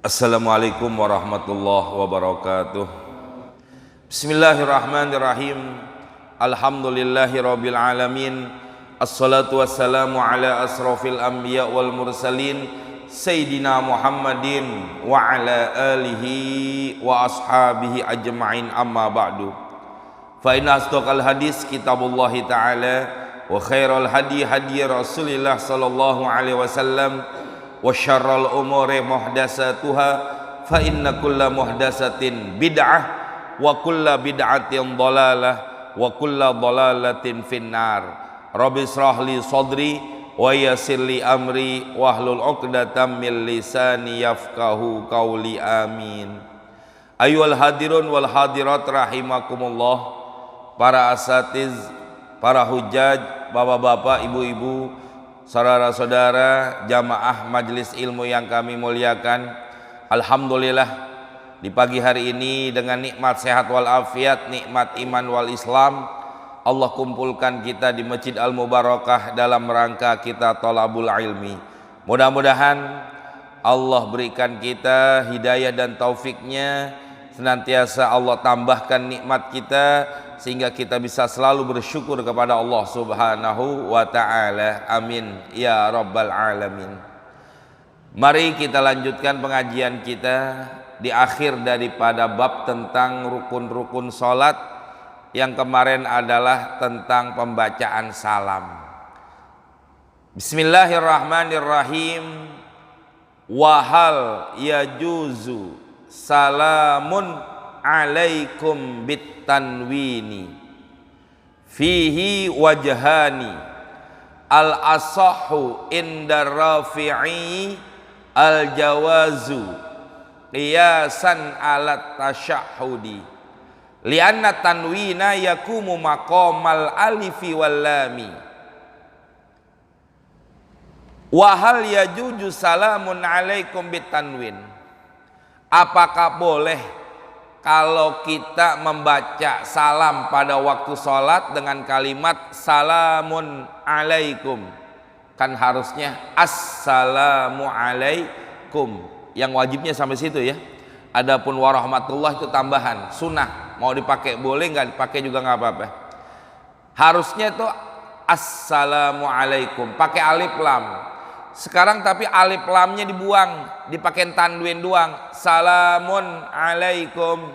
Assalamualaikum warahmatullahi wabarakatuh. Bismillahirrahmanirrahim. Alhamdulillahi rabbil alamin. Assalatu wassalamu ala asrafil anbiya wal mursalin Sayyidina Muhammadin wa ala alihi wa ashabihi ajma'in, amma ba'du. Fa inna asdaqal hadis kitabullahi ta'ala wa khairal hadi hadi Rasulillah sallallahu alaihi wasallam wa syarrul umuri muhdatsatuha fa inna kulla muhdatsatin bid'ah wa kulla bid'atin dhalalah wa kulla dhalalatin finnar. Rabbi israh li sadri wa yassir li amri wahlul 'uqdatam min lisani yafqahu qawli, amin. Ayyuhal hadirun wal hadirat rahimakumullah, para asatiz, para hujaj, bapak-bapak, ibu-ibu, saudara-saudara jamaah majelis ilmu yang kami muliakan. Alhamdulillah, di pagi hari ini dengan nikmat sehat wal afiat, nikmat iman wal Islam, Allah kumpulkan kita di Masjid Al-Mubarakah dalam rangka kita thalabul ilmi. Mudah-mudahan Allah berikan kita hidayah dan taufiknya, senantiasa Allah tambahkan nikmat kita sehingga kita bisa selalu bersyukur kepada Allah Subhanahu wa ta'ala. Amin ya rabbal alamin. Mari kita lanjutkan pengajian kita di akhir daripada bab tentang rukun-rukun salat, yang kemarin adalah tentang pembacaan salam. Bismillahirrahmanirrahim. Wahal yajuzu salamun alaikum bitanwini fihi wajhani al asahhu indar rafi'i al jawazu qiyasan alat tasyahudi lianna tanwina yakumu maqamal alifi wal lami. Wa hal yajuju salamun alaikum bitanwin, apakah boleh kalau kita membaca salam pada waktu sholat dengan kalimat salamun alaikum? Kan harusnya assalamu alaikum, yang wajibnya sampai situ ya. Adapun warahmatullah itu tambahan sunnah, mau dipakai boleh, nggak dipakai juga nggak apa-apa. Harusnya itu assalamu alaikum pakai alif lam. Sekarang tapi alif lamnya dibuang, dipakai tanwin doang, salamun alaikum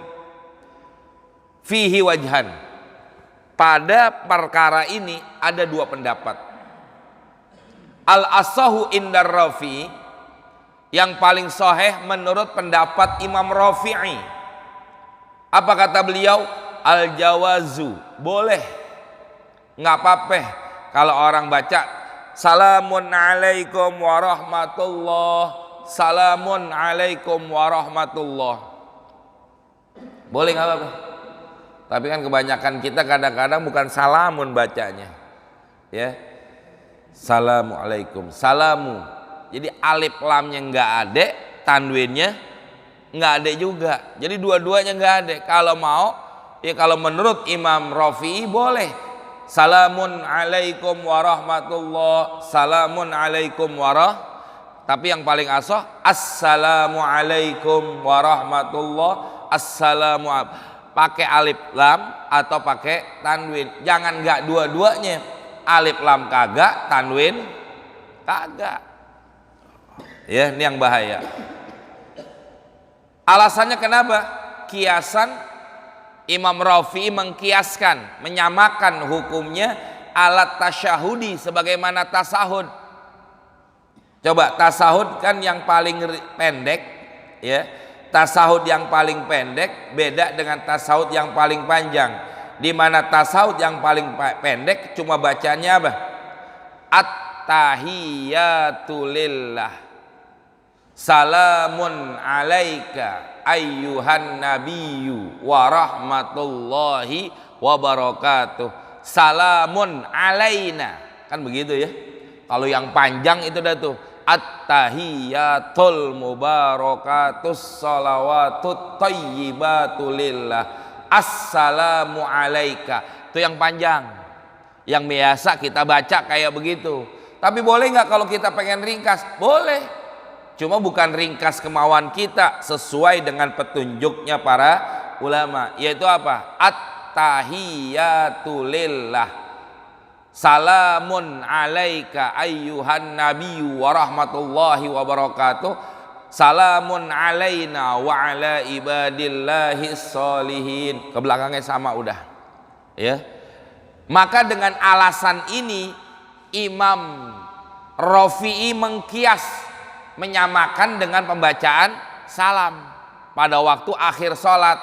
fihi wajhan. Pada perkara ini ada dua pendapat. Al asahu indar rafi, yang paling sahih menurut pendapat Imam Rafi'i. Apa kata beliau? Al jawazu, boleh, nggak apa-apa kalau orang baca salamun alaikum warahmatullah, salamun alaikum warahmatullah, boleh nggak apa-apa. Tapi kan kebanyakan kita kadang-kadang bukan salamun bacanya, ya, salamualaikum, salamu. Jadi alif lamnya nggak ada, tanwinnya nggak ada juga. Jadi dua-duanya nggak ada. Kalau mau, ya kalau menurut Imam Rafi'i boleh salamun alaikum warahmatullah, salamun alaikum tapi yang paling asah assalamu alaikum warahmatullah, assalamu pakai alif lam atau pakai tanwin. Jangan nggak dua-duanya, alif lam kagak, tanwin kagak. Ya, ini yang bahaya. Alasannya kenapa? Kiasan Imam Rafi'i mengkiaskan, menyamakan hukumnya alat tasyahudi sebagaimana tasahud. Coba tasahud kan yang paling pendek, ya. Tasahud yang paling pendek beda dengan tasahud yang paling panjang. Di mana tasahud yang paling pendek cuma bacanya apa? At-tahiyatu lillah, salamun alaika ayyuhan nabiyyu wa rahmatullahi wa barakatuh, salamun alaina, kan begitu ya. Kalau yang panjang itu dah tuh at-tahiyatul mubarakatus salawatut thayyibatu lillah, assalamu alaika, itu yang panjang. Yang biasa kita baca kayak begitu. Tapi boleh nggak kalau kita pengen ringkas? Boleh. Cuma bukan ringkas kemauan kita, sesuai dengan petunjuknya para ulama, yaitu apa? At-tahiyatu lillah, salamun alaika ayyuhan nabiyyu wa rahmatullahi wa barakatuh, salamun alaina wa ala ibadillahi sholihin. Ke belakangnya sama udah, ya. Maka dengan alasan ini Imam Rafi'i mengkias, menyamakan dengan pembacaan salam pada waktu akhir sholat.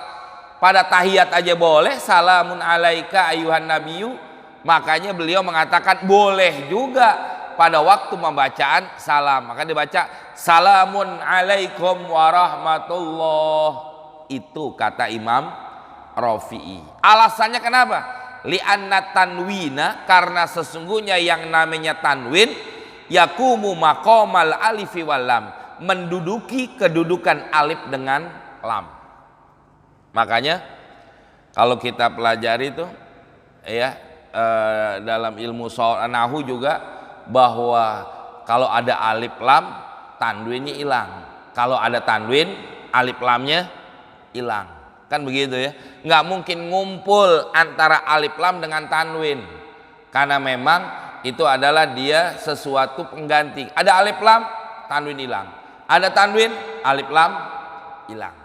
Pada tahiyat aja boleh salamun alaika ayuhan nabiyyu, makanya beliau mengatakan boleh juga pada waktu pembacaan salam, maka dibaca salamun alaikum warahmatullah. Itu kata Imam Rafi'i. Alasannya kenapa? Li'anna tanwina, karena sesungguhnya yang namanya tanwin yakumu maqamal alifi wal lam, menduduki kedudukan alif dengan lam. Makanya kalau kita pelajari itu ya dalam ilmu nahwu juga, bahwa kalau ada alif lam tanwinnya hilang, kalau ada tanwin alif lamnya hilang, kan begitu ya. Nggak mungkin ngumpul antara alif lam dengan tanwin, karena memang itu adalah dia sesuatu pengganti. Ada alif lam, tanwin hilang. Ada tanwin, alif lam hilang.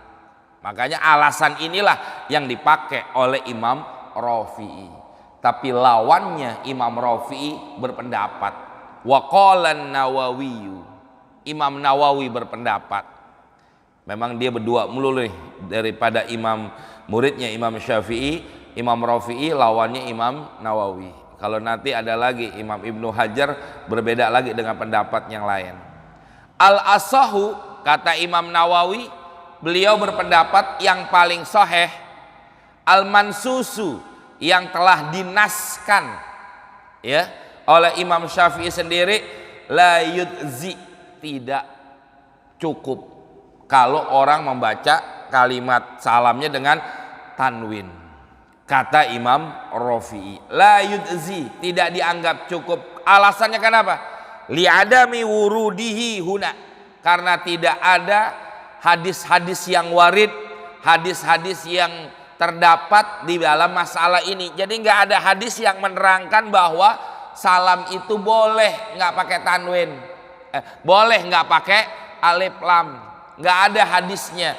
Makanya alasan inilah yang dipakai oleh Imam Rafi'i. Tapi lawannya Imam Rafi'i berpendapat, wa qala an-Nawawi, Imam Nawawi berpendapat, memang dia berdua mulu nih daripada imam muridnya Imam Syafi'i, Imam Rafi'i lawannya Imam Nawawi. Kalau nanti ada lagi Imam Ibnu Hajar berbeda lagi dengan pendapat yang lain. Al-asahu, kata Imam Nawawi, beliau berpendapat yang paling sahih, al-mansusu, yang telah dinaskan ya oleh Imam Syafi'i sendiri, la yudzi, tidak cukup kalau orang membaca kalimat salamnya dengan tanwin. Kata Imam Rafi'i, la yudzi, tidak dianggap cukup. Alasannya kenapa? Li'adami wurudihi huna, karena tidak ada hadis-hadis yang warid, hadis-hadis yang terdapat di dalam masalah ini. Jadi nggak ada hadis yang menerangkan bahwa salam itu boleh nggak pakai tanwin, boleh nggak pakai alif lam, nggak ada hadisnya.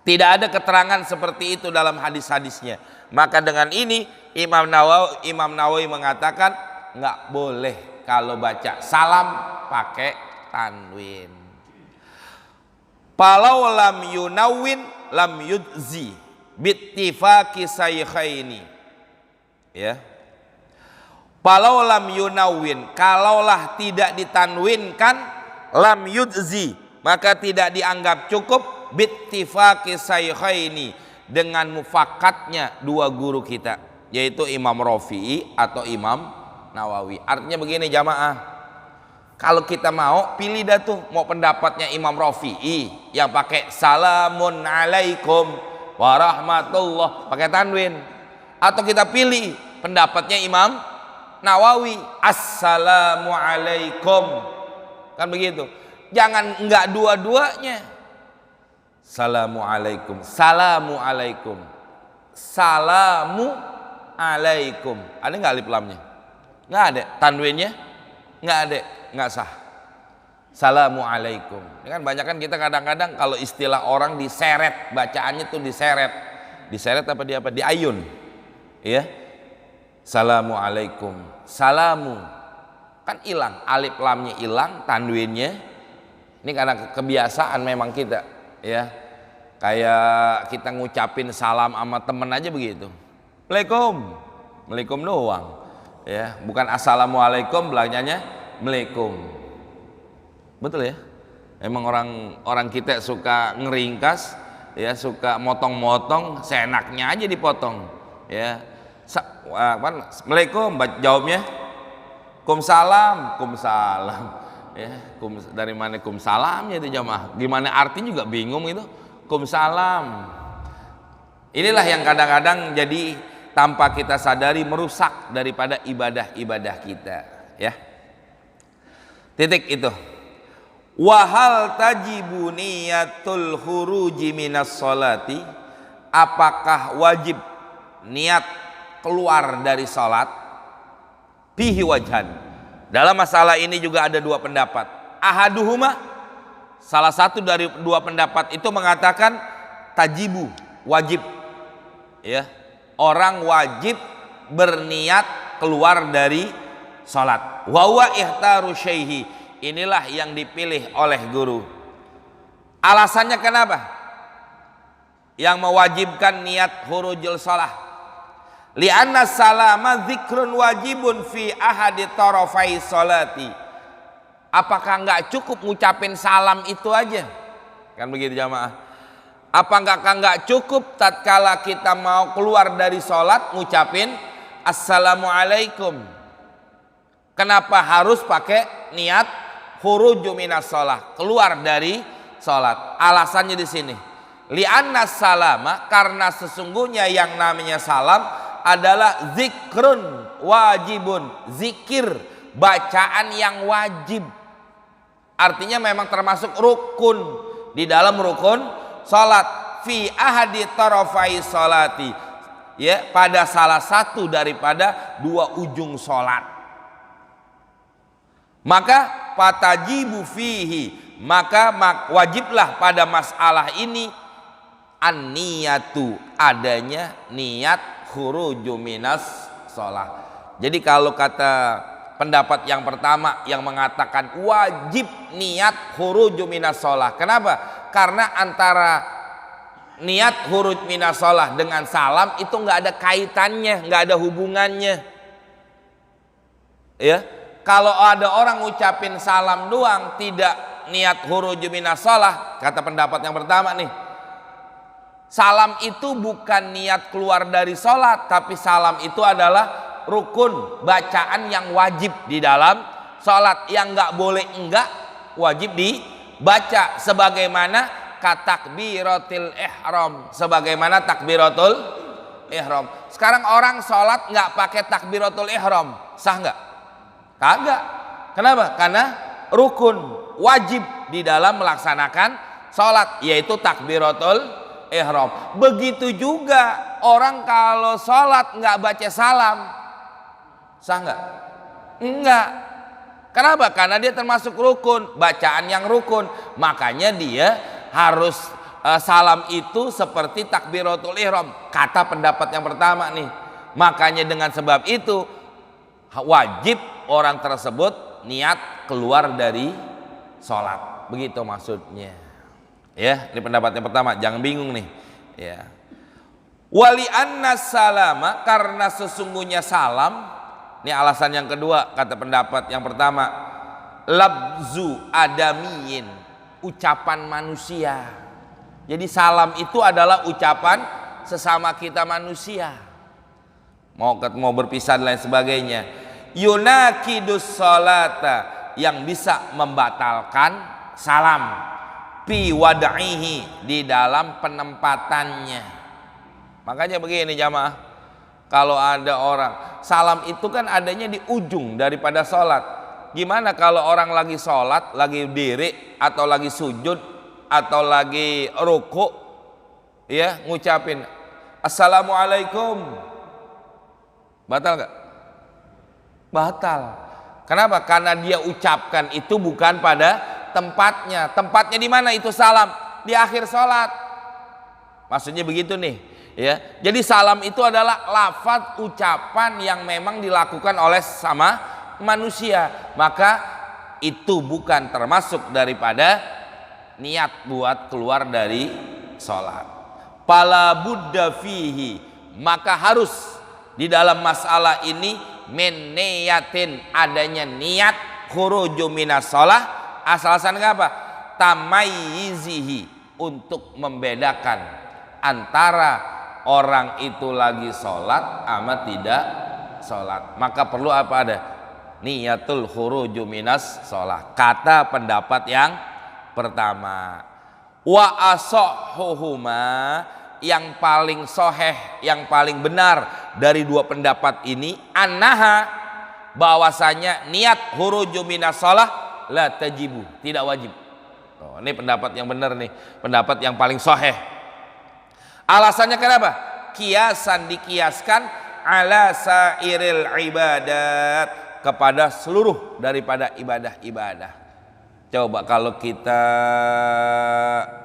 Tidak ada keterangan seperti itu dalam hadis-hadisnya. Maka dengan ini Imam Nawawi mengatakan nggak boleh kalau baca salam pakai tanwin. Palau lam yunawwin lam yudzi bittifaqi saykhaini. Ya. Palau lam yunawwin, kalaulah tidak ditanwinkan, lam yudzi, maka tidak dianggap cukup, bittifaqi saykhaini, dengan mufakatnya dua guru kita, yaitu Imam Rafi'i atau Imam Nawawi. Artinya begini jamaah, kalau kita mau pilih dah tuh, mau pendapatnya Imam Rafi'i yang pakai salamun alaikum warahmatullah pakai tanwin, atau kita pilih pendapatnya Imam Nawawi assalamu alaikum, kan begitu. Jangan enggak dua-duanya. Salamu alaikum, salamu alaikum, salamu alaikum. Ada nggak alif lamnya? Nggak ada. Tanwinnya nggak ada, nggak sah. Salamu alaikum. Ini kan banyak kan kita kadang-kadang kalau istilah orang diseret, bacaannya tuh diseret. Diseret apa dia apa? Diayun. Ya. Salamu alaikum. Salamu. Kan hilang, alif lamnya hilang, tanwinnya. Ini karena kebiasaan memang kita. Ya, kayak kita ngucapin salam sama temen aja begitu, Assalamualaikum, Waalaikum doang, ya, bukan assalamualaikum, belakangnya Waalaikum. Betul ya, emang orang kita suka ngeringkas, ya, suka motong-motong, seenaknya aja dipotong, ya. Waalaikum, jawabnya Kumsalam, Kumsalam. Ya, dari mana kumsalamnya itu jamaah? Gimana artinya juga bingung itu. Kumsalam. Inilah yang kadang-kadang jadi tanpa kita sadari merusak daripada ibadah-ibadah kita, ya. Titik itu. Wahal tajibu niyatul khuruji minas sholati, apakah wajib niat keluar dari sholat? Bihi wajhan. Dalam masalah ini juga ada dua pendapat. Ahaduhuma, salah satu dari dua pendapat itu mengatakan tajibu, wajib. Ya, orang wajib berniat keluar dari sholat. Wa huwa ihtaru syaihi. Inilah yang dipilih oleh guru. Alasannya kenapa? Yang mewajibkan niat khurujul shalah. Li'anna salama dzikrun wajibun fi ahadi tarafai sholati. Apakah enggak cukup ngucapin salam itu aja? Kan begitu jamaah. Apakah enggak cukup tatkala kita mau keluar dari sholat ngucapin assalamualaikum? Kenapa harus pakai niat khuruju minas shalah, keluar dari sholat? Alasannya di sini, li'anna salama, karena sesungguhnya yang namanya salam adalah zikrun wajibun, zikir, bacaan yang wajib. Artinya memang termasuk rukun di dalam rukun sholat. Fi ahadi tarafai sholati, ya, pada salah satu daripada dua ujung sholat. Maka fatajibu fihi, maka wajiblah pada masalah ini an-niyatu, adanya niat khuruju minas shalah. Jadi kalau kata pendapat yang pertama yang mengatakan wajib niat khuruju minas shalah. Kenapa? Karena antara niat khuruj minas shalah dengan salam itu nggak ada kaitannya, nggak ada hubungannya. Ya. Kalau ada orang ngucapin salam doang, tidak niat khuruju minas shalah, kata pendapat yang pertama nih, salam itu bukan niat keluar dari sholat, tapi salam itu adalah rukun, bacaan yang wajib di dalam sholat, yang nggak boleh enggak, wajib dibaca, sebagaimana katakbiratul ihram, sebagaimana takbiratul ihram. Sekarang orang sholat nggak pakai takbiratul ihram, sah nggak? Kagak. Kenapa? Karena rukun, wajib di dalam melaksanakan sholat, yaitu takbiratul ihram. Begitu juga orang kalau sholat nggak baca salam, sah nggak? Enggak. Kenapa? Karena dia termasuk rukun, bacaan yang rukun. Makanya dia harus salam itu seperti takbiratul ihram, kata pendapat yang pertama nih. Makanya dengan sebab itu wajib orang tersebut niat keluar dari sholat, begitu maksudnya. Ya, ini pendapat yang pertama, jangan bingung nih. Ya. Wali anna salama, karena sesungguhnya salam, ini alasan yang kedua kata pendapat yang pertama, labzu adamiyin, ucapan manusia. Jadi salam itu adalah ucapan sesama kita manusia. Mau berpisah dan lain sebagainya. Yunakidus sholata, yang bisa membatalkan salam, fi wad'ihi, di dalam penempatannya. Makanya begini jamaah, kalau ada orang salam itu kan adanya di ujung daripada sholat. Gimana kalau orang lagi sholat, lagi diri atau lagi sujud atau lagi ruku, ya, ngucapin assalamualaikum, batal gak? Batal. Kenapa? Karena dia ucapkan itu bukan pada tempatnya. Tempatnya di mana itu salam? Di akhir sholat. Maksudnya begitu nih, ya. Jadi salam itu adalah lafaz ucapan yang memang dilakukan oleh sama manusia. Maka itu bukan termasuk daripada niat buat keluar dari sholat. Fala budda fihi, maka harus di dalam masalah ini min niyatin, adanya niat khuruju minas shalah. Asal-asalan apa? Tamayyizihi, untuk membedakan antara orang itu lagi sholat sama tidak sholat. Maka perlu apa? Ada niyatul khuruju minas shalah, kata pendapat yang pertama. Wa asahhuhuma, yang paling soheh, yang paling benar dari dua pendapat ini, annaha, bahwasanya niat khuruju minas shalah la tajibu, tidak wajib. Oh, ini pendapat yang benar nih, pendapat yang paling sahih. Alasannya kenapa? Kiasan, dikiaskan ala sairil ibadat, kepada seluruh daripada ibadah-ibadah. Coba kalau kita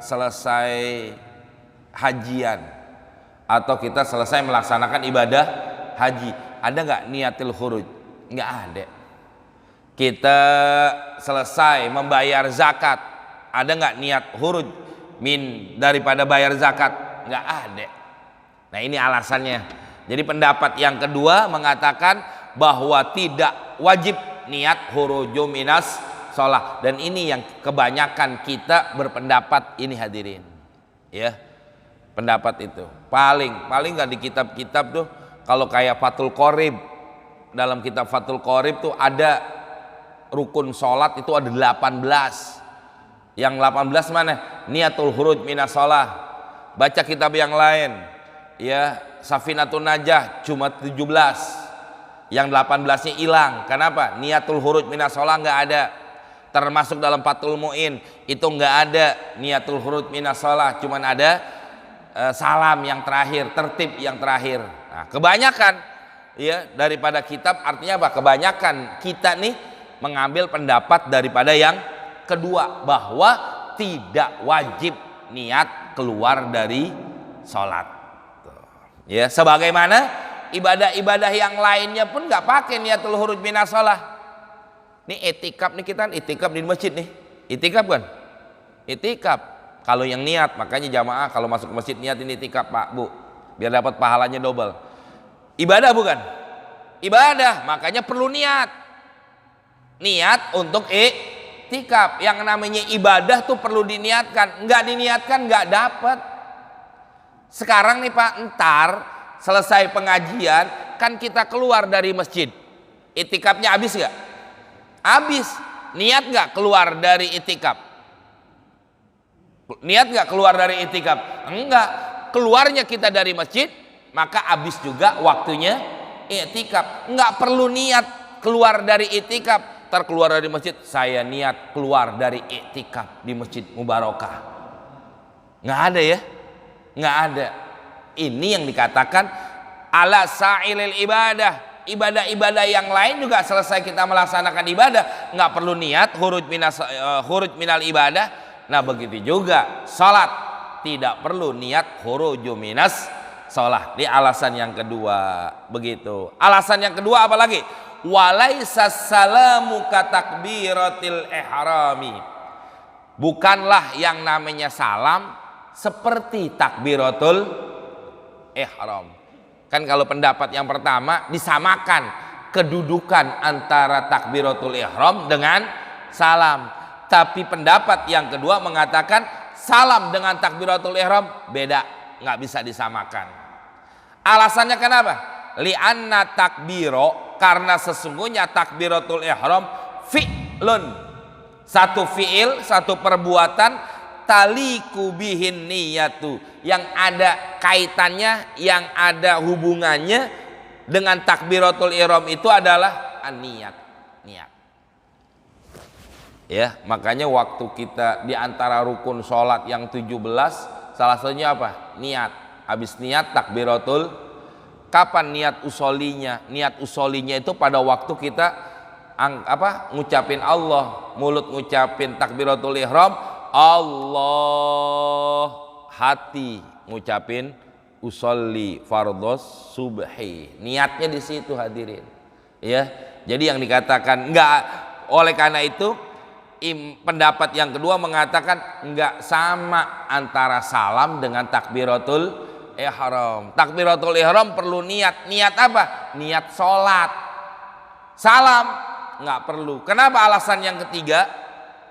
selesai hajian atau kita selesai melaksanakan ibadah haji, ada nggak niatil khuruj? Nggak ada. Kita selesai membayar zakat, ada nggak niat khuruj daripada bayar zakat? Nggak ada. Nah, ini alasannya. Jadi pendapat yang kedua mengatakan bahwa tidak wajib niat khuruju minas sholat, dan ini yang kebanyakan kita berpendapat ini hadirin, ya. Pendapat itu paling nggak di kitab-kitab tuh, kalau kayak Fathul Qorib, dalam kitab Fathul Qorib tuh ada rukun sholat itu ada 18. Yang 18 mana? Niatul khuruj minas sholat. Baca kitab yang lain, ya, Safinatun Najah cuma 17, yang 18-nya hilang. Kenapa? Niatul khuruj minas sholat nggak ada. Termasuk dalam Fathul Mu'in itu nggak ada niatul khuruj minas sholat, cuman ada salam yang terakhir, tertib yang terakhir. Nah, kebanyakan ya daripada kitab, artinya apa? Kebanyakan kita nih mengambil pendapat daripada yang kedua, bahwa tidak wajib niat keluar dari sholat. Ya, sebagaimana ibadah-ibadah yang lainnya pun nggak pakai niatul khuruj minas sholat. Ini itikaf nih, kita itikaf di masjid nih, itikaf kan? Itikaf. Kalau yang niat, makanya jamaah kalau masuk ke masjid niat ini itikaf Pak Bu, biar dapat pahalanya double. Ibadah bukan? Ibadah, makanya perlu niat. Niat untuk itikaf. Yang namanya ibadah tuh perlu diniatkan. Nggak diniatkan nggak dapat. Sekarang nih Pak, entar selesai pengajian kan kita keluar dari masjid, itikafnya habis nggak? Habis. Niat nggak keluar dari itikaf? Niat nggak keluar dari itikaf? Enggak. Keluarnya kita dari masjid, maka habis juga waktunya itikaf. Nggak perlu niat keluar dari itikaf. Terkeluar dari masjid, saya niat keluar dari itikaf di Masjid Mubarakah. Nggak ada ya? Nggak ada. Ini yang dikatakan ala sa'ilil ibadah. Ibadah-ibadah yang lain juga selesai kita melaksanakan ibadah, nggak perlu niat khuruj minal ibadah. Nah, begitu juga salat, tidak perlu niat khuruju minas shalah. Ini alasan yang kedua. Begitu. Alasan yang kedua apa lagi? Walaisa salamu katakbiratil ihrami. Bukanlah yang namanya salam seperti takbiratul ihram. Kan kalau pendapat yang pertama disamakan kedudukan antara takbiratul ihram dengan salam. Tapi pendapat yang kedua mengatakan salam dengan takbiratul ihram beda, nggak bisa disamakan. Alasannya kenapa? Li'anna takbiro, karena sesungguhnya takbiratul ihram fi'lun, satu fi'il, satu perbuatan, taliku bihin niyatu, yang ada kaitannya, yang ada hubungannya dengan takbiratul ihram itu adalah niat. Ya, makanya waktu kita di antara rukun sholat yang 17, salah satunya apa? Niat. Habis niat takbiratul, kapan niat usolinya? Niat usolinya itu pada waktu kita ngucapin Allah, mulut ngucapin takbiratul ihram, Allah, hati ngucapin usolli fardhos subhi. Niatnya di situ hadirin. Ya. Jadi yang dikatakan enggak, oleh karena itu pendapat yang kedua mengatakan enggak sama antara salam dengan takbiratul ihram. Takbiratul ihram perlu niat. Niat apa? Niat sholat. Salam enggak perlu. Kenapa? Alasan yang ketiga.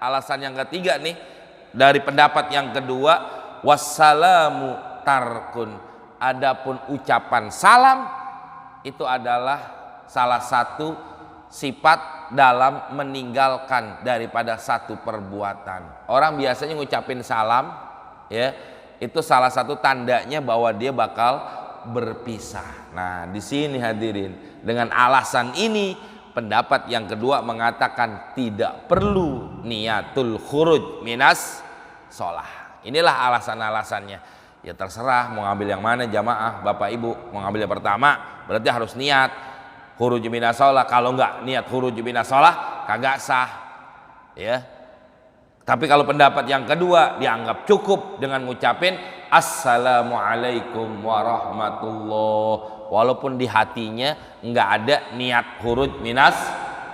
Alasan yang ketiga nih dari pendapat yang kedua, wassalamu tarkun. Adapun ucapan salam itu adalah salah satu sifat dalam meninggalkan daripada satu perbuatan. Orang biasanya ngucapin salam, ya, itu salah satu tandanya bahwa dia bakal berpisah. Nah, di sini hadirin, dengan alasan ini pendapat yang kedua mengatakan tidak perlu niatul khuruj minas sholah. Inilah alasan-alasannya. Ya terserah mau ngambil yang mana jamaah, bapak ibu. Mau ngambil yang pertama berarti harus niat khuruj minas sholah. Kalau enggak niat khuruj minas sholah kagak sah. Ya. Tapi kalau pendapat yang kedua dianggap cukup dengan ngucapin Assalamualaikum warahmatullah. Walaupun di hatinya nggak ada niat khuruj minas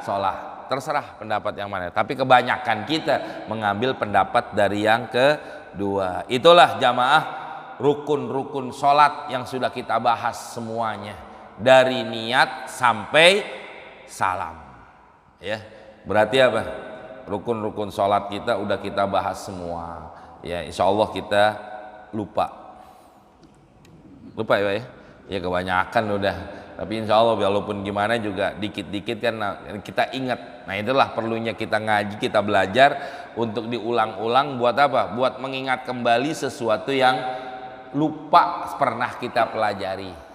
sholah. Terserah pendapat yang mana. Tapi kebanyakan kita mengambil pendapat dari yang kedua. Itulah jamaah rukun-rukun sholat yang sudah kita bahas semuanya. Dari niat sampai salam. Ya, berarti apa? Rukun-rukun sholat kita udah kita bahas semua. Ya, insya Allah kita lupa ya Pak ya. Ya kebanyakan udah, tapi insya Allah walaupun gimana juga dikit-dikit kan kita ingat. Nah itulah perlunya kita ngaji, kita belajar untuk diulang-ulang. Buat apa? Buat mengingat kembali sesuatu yang lupa pernah kita pelajari.